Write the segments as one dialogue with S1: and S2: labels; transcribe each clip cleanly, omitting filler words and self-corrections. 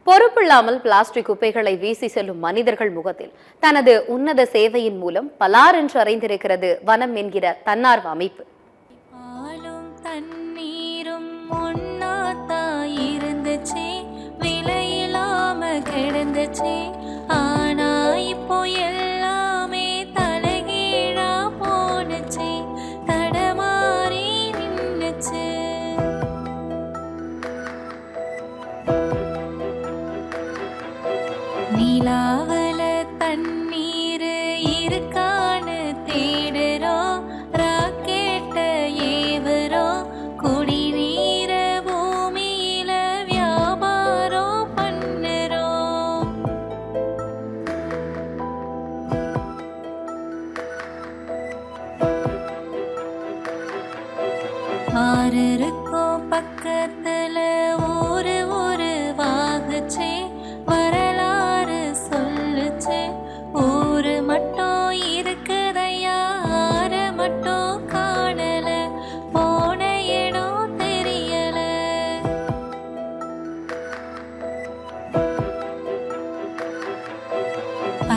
S1: பொறுப்பில்லாமல் plastic குப்பைகளை வீசி செல்லும் மனிதர்கள் முகத்தில் தனது உன்னத சேவையின் மூலம் பலார் என்று அறிந்திருக்கிறது வனம் என்கிற தன்னார்வ அமைப்பு.
S2: பாலும் தண்ணீரும் ஒன்னாத்தாயிருந்துச்சே, விலையில்லாம கிடந்துச்சே. ஆனா இப்போ எல்லாமே தலைகீழா போனுச்சே, தடமாறி நின்னுச்சு. நிலாவுல தண்ணீர் இருக்கான்னு தேடுறோம், ராக்கெட்ட ஏவுறோம், குடிநீர பூமியில வியாபாரம் பண்ணுறோம். ஆறு இருக்கும் பக்கத்துல ஒரு வாகுச்சே, வரலாறு சொல்லுச்சு. ஊரு மட்டும் இருக்குதையா, ஆறு மட்டும் காணல, போன இடம் தெரியல.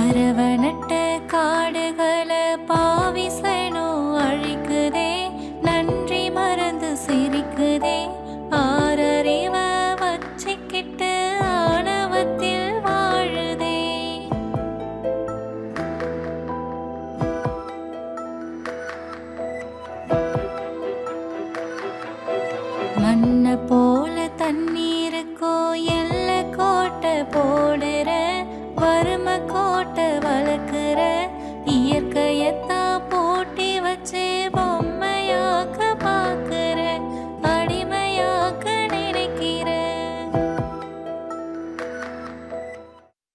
S2: அரவணட்ட காடுகளை பாவிசனும் அழிக்குதே, நன்றி மறந்து சிரிக்குதே. ஆறறிவ வச்சிக்கிட்டு ஆணவத்தில் வாழுதே. மண்ண போல தண்ணீருக்கோ எல்ல கோட்டை போல